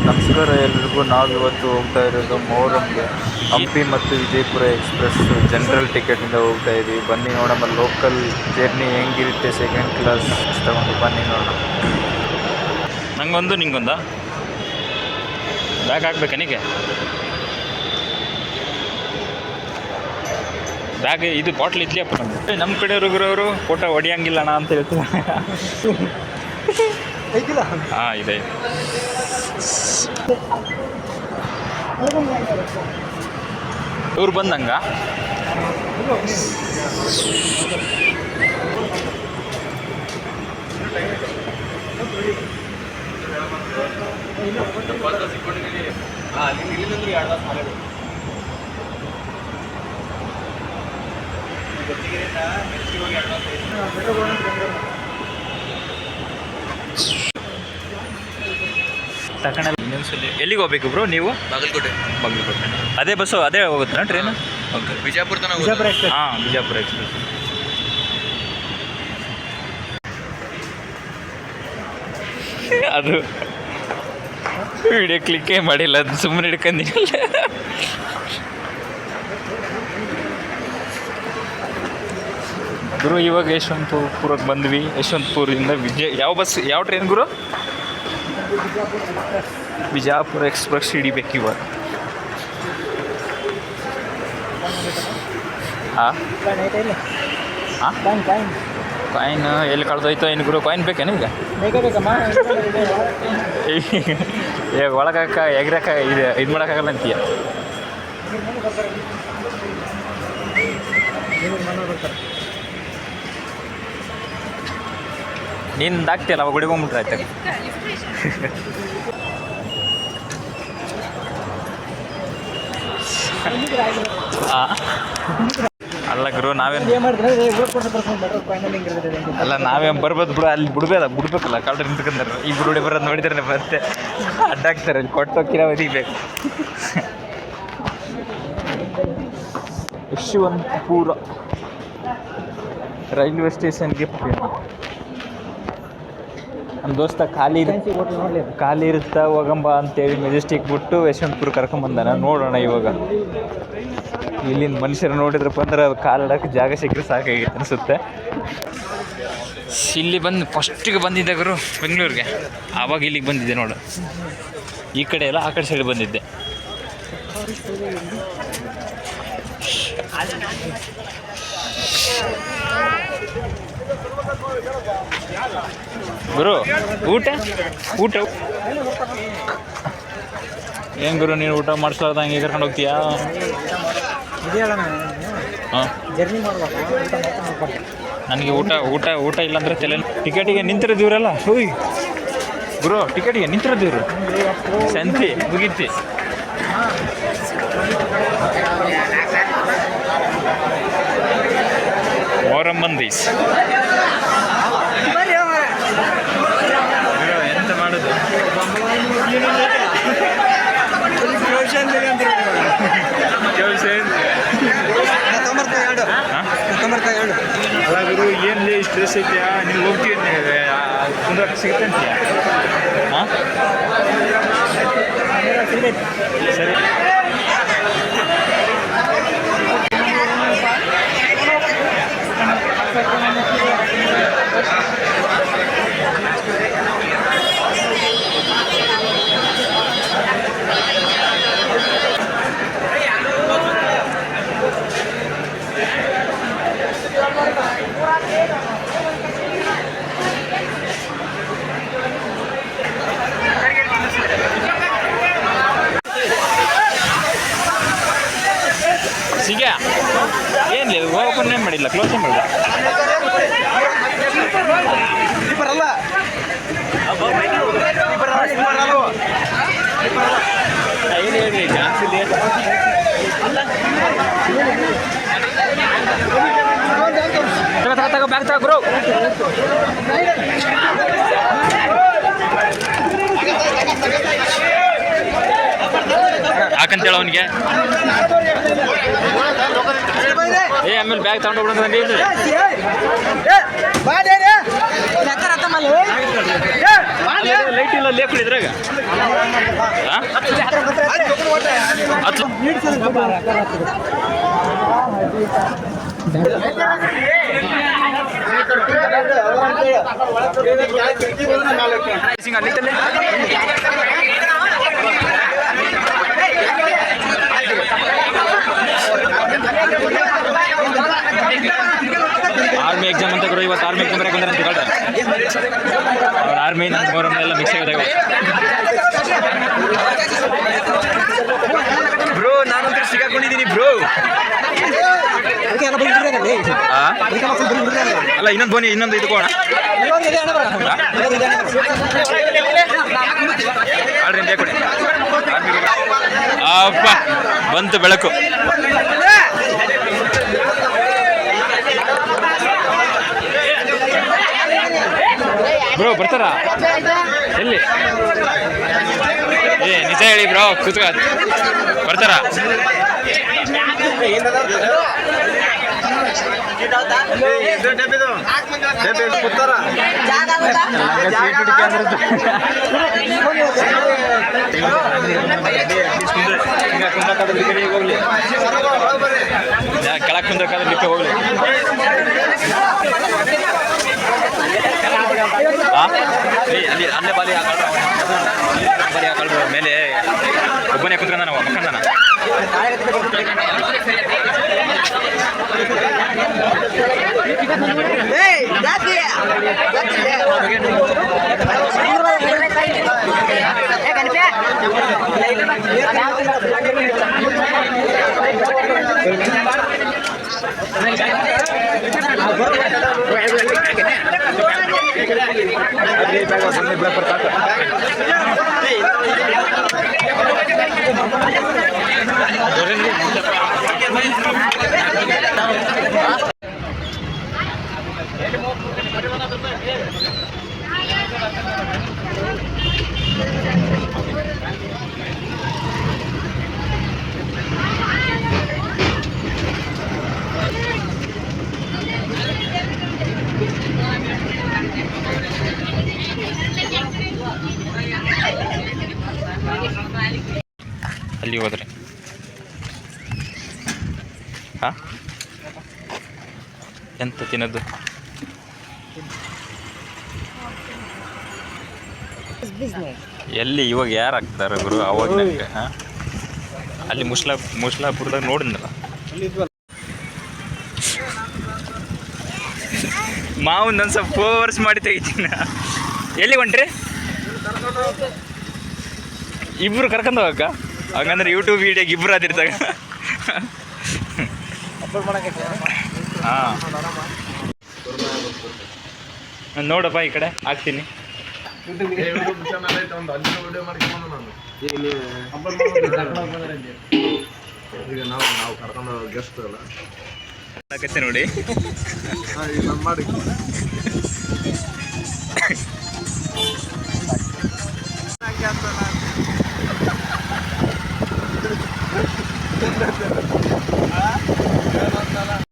ನಮಸ್ಕಾರ ಎಲ್ರಿಗೂ. ನಾವಿವತ್ತು ಹೋಗ್ತಾ ಇರೋದು ಮೊಹರಂಗೆ. ಹಂಪಿ ಮತ್ತು ವಿಜಯಪುರ ಎಕ್ಸ್ಪ್ರೆಸ್ ಜನರಲ್ ಟಿಕೆಟಿಂದ ಹೋಗ್ತಾ ಇದ್ದೀವಿ. ಬನ್ನಿ ನೋಡಮ್ಮ ಲೋಕಲ್ ಜರ್ನಿ ಹೆಂಗಿರುತ್ತೆ, ಸೆಕೆಂಡ್ ಕ್ಲಾಸ್ ತಗೊಂಡು ಬನ್ನಿ ನೋಡೋಣ. ನಂಗೊಂದು ನಿಂಗೊಂದ ಬ್ಯಾಗ್ ಹಾಕ್ಬೇಕಾ ನಿಮಗೆ? ಬ್ಯಾಗ್ ಇದು ಬಾಟ್ಲ್ ಇದ್ಲಿಯಪ್ಪ ನಮ್ಮದು. ನಮ್ಮ ಕಡೆ ಹುಡುಗರವರು ಫೋಟೋ ಹೊಡಿಯಂಗಿಲ್ಲಣ್ಣ ಅಂತ ಹೇಳ್ತಾರೆ. ಹಾಂ ಇದೆ. ಇವ್ರು ಬಂದಂಗ ತಗೊಂಡ ಎಲ್ಲಿಗೆ ಹೋಗ್ಬೇಕು ಬ್ರೋ ನೀವು? ಬಾಗಲಕೋಟೆ. ಅದೇ ಬಸ್ಸು ಅದೇ ಹೋಗುತ್ತಾ ಟ್ರೈನು? ಓಕೆ, ಬಿಜಾಪುರ ತನಕ. ಹಾಂ, ಬಿಜಾಪುರ ಎಕ್ಸ್ಪ್ರೆಸ್. ಅದು ವಿಡಿಯೋ ಕ್ಲಿಕ್ಕೇ ಮಾಡಿಲ್ಲ, ಅದು ಸುಮ್ಮನೆ ಹಿಡ್ಕೊಂಡಿಲ್ಲ. ಗುರು ಇವಾಗ ಯಶವಂತಪುರಕ್ಕೆ ಬಂದ್ವಿ. ಯಶವಂತಪುರದಿಂದ ಯಾವ ಬಸ್, ಯಾವ ಟ್ರೈನ್ ಗುರು? ಬಿಜಾಪುರ ಎಕ್ಸ್ಪ್ರೆಸ್ ಹಿಡಿಬೇಕು ಇವಾಗ. ಹಾಂ ಹಾಂ, ಕಾಯಿನ್ ಎಲ್ಲಿ ಕಳೆದೋಯ್ತೋ ಏನು ಗುರು? ಕಾಯಿನ್ ಬೇಕೇನು ಈಗ? ಈಗ ಒಳಗಾಕ ಎಗ್ರಕ ಇದು ಮಾಡೋಕ್ಕಾಗಲ್ಲ ಅಂತೀಯ. ನೀನು ದಾಕ್ತಿಯಲ್ಲ, ಅವಾಗ ಹುಡುಗೊಂಬಿಟ್ರೆ ಆಯ್ತು. ಅಲ್ಲ ಗುರು, ನಾವೇನು ಅಲ್ಲ, ನಾವೇನು ಬರ್ಬೋದು ಬಿಡು. ಅಲ್ಲಿ ಬಿಡ್ಬೇಕಲ್ಲ, ಕಾಲ್ಡ್ರಿ ನಿಂತ್ಕೊಂಡ್ರೆ ಇಬ್ಬರು ಹುಡಿ ಬರೋದು ನೋಡಿದ್ರೆ ಮತ್ತೆ ಅಡ್ಡಾಕ್ತಾರೆ. ಅಲ್ಲಿ ಕೊಟ್ಟೋಕ್ಕಿರೋ ಒದಿಬೇಕು. ಯಶವಂತಪುರ ರೈಲ್ವೆ ಸ್ಟೇಷನ್ಗೆ ನಮ್ಮ ದೋಸ್ತ ಖಾಲಿ ಇರುತ್ತಾ ಹೋಗಂಬ ಅಂತೇಳಿ ಮೆಜೆಸ್ಟಿಕ್ ಬಿಟ್ಟು ಯಶವಂತಪುರ ಕರ್ಕೊಂಬಂದಾನ. ನೋಡೋಣ ಇವಾಗ. ಇಲ್ಲಿಂದ ಮನುಷ್ಯರು ನೋಡಿದ್ರಪ್ಪ ಅಂದ್ರೆ ಕಾಲಿಡಕ್ಕೆ ಜಾಗ ಸಿಕ್ಕರೆ ಸಾಕಾಗಿತ್ತು ಅನಿಸುತ್ತೆ. ಇಲ್ಲಿ ಬಂದು ಫಸ್ಟಿಗೆ ಬಂದಿದ್ದೆ ಗುರು ಬೆಂಗಳೂರಿಗೆ. ಆವಾಗ ಇಲ್ಲಿಗೆ ಬಂದಿದ್ದೆ ನೋಡು. ಈ ಕಡೆ ಎಲ್ಲ ಆ ಕಡೆ ಸೈಡ್ ಬಂದಿದ್ದೆ. ಗುರು ಊಟ ಏನು ಗುರು, ನೀನು ಊಟ ಮಾಡಿಸ್ಲಾರ್ದ ಹಂಗೆ ಕರ್ಕೊಂಡು ಹೋಗ್ತೀಯಾ? ಹಾಂ, ನನಗೆ ಊಟ ಇಲ್ಲಾಂದ್ರೆ ತಲೆ. ಟಿಕೆಟಿಗೆ ನಿಂತಿರೋದಿವ್ರಲ್ಲ. ಹೋಯ್ ಗುರು, ಟಿಕೆಟಿಗೆ ನಿಂತಿರೋದಿವ್ರು ಸಂತಿ ಮುಗೀತಿ. ಮೊಹರಂ ಮಂದೀಸ್ ಎಂತ ಮಾಡೋದು? ಅಲ್ಲ ಗುರು, ಏನು ಸ್ಟ್ರೆಸ್ ಐತಿಯಾ? ನೀವು ಹೋಗ್ತೀವಿ ಕುಂದ್ರಕ್ಕೆ ಸಿಗುತ್ತೆ ಅಂತೀಯ? ಹಾಂ ಸರಿ. ಸಿಗ್ಯಾ ಏನು ಓಪನ್ನೇ ಮಾಡಿಲ್ಲ, ಕ್ಲೋಸೇ ಮಾಡಿಲ್ಲ. ಹೇಳಿ ಜಾಸ್ತಿ ಲೇಟ್ ತಗೋ ಬ್ಯಾಗ್ ತಗೋ ಗುರು. ಹಾಕಂತೇಳ ಅವನಿಗೆ. ಆಮೇಲೆ ಬ್ಯಾಗ್ ತಗೊಂಡು ಲೈಟ್ ಇಲ್ಲ ಲೇಪ್ ಇದ್ರಾಗ ಆರ್ಮಿ ಎಕ್ಸಾಮ್ ಅಂತ ಗುರು ಇವತ್ತು ಆರ್ಮಿ ಎಕ್ಸಾಮ್ ಬರಕ್ಕೆ ಬಂದ್ರೆ ಅಂತ ಅವ್ರ ಆರ್ಮಿ ನನ್ನ ಮೊಹರಂ ಮಿಕ್ಸ್ ಆಗಿದಾಗ ಬ್ರೋ ನಾನಂತರ ಸಿಗಾಕೊಂಡಿದ್ದೀನಿ ಬ್ರೋ ಅಲ್ಲ ಇನ್ನೊಂದು ಬೋನಿ ಇನ್ನೊಂದು ಇದು ಕೋಣ ಅಪ್ಪ ಬಂತು ಬೆಳಕು ಬ್ರೋ ಬರ್ತಾರಾ ಎಲ್ಲಿ ನಿಜ ಹೇಳಿ ಬ್ರೋ ಕೂತ್ಕ ಬರ್ತಾರಾ ಹೋಗ್ಲಿ ಕೆಳಗೆ ಕುಂದ್ರಕ್ಕಾದ್ರೆ ಲಿಕ್ಕ ಹೋಗ್ಲಿ ಅಲ್ಲಿ ಅಲ್ಲೇ ಬಾಲಿ ಹಾಕಲ್ರು ಮೇಲೆ ಒಬ್ಬನೇ ಕುತ್ಕೊಂಡ ನಾವು ಮಕ್ಕಂಡನ ಅಲ್ಲಿ ಹೋದ್ರೆ ಎಂತ ತಿನ್ನೋದು ಎಲ್ಲಿ ಇವಾಗ ಯಾರು ಹಾಕ್ತಾರೆ ಗುರು ಅವಾಗ ನನಗೆ ಅಲ್ಲಿ ಮುಸ್ಲಾಪುರದಾಗ ನೋಡಿದ್ನಲ್ಲ ಮಾವನ್ ಒಂದು ಸ್ವಲ್ಪ ಫೋರ್ಸ್ ಮಾಡಿ ತೆಗಿತೀನಿ ಎಲ್ಲಿ ಹೊಂಟ್ರಿ ಇಬ್ರು ಕರ್ಕೊಂಡು ಹೋಗಕ್ಕ ಹಂಗಂದ್ರೆ ಯೂಟ್ಯೂಬ್ ವಿಡಿಯೋಗೆ ಇಬ್ರು ಆದಿರ್ತಾಗ ಹಾಂ ನೋಡಪ್ಪ ಈ ಕಡೆ ಹಾಕ್ತೀನಿ ನೋಡಿ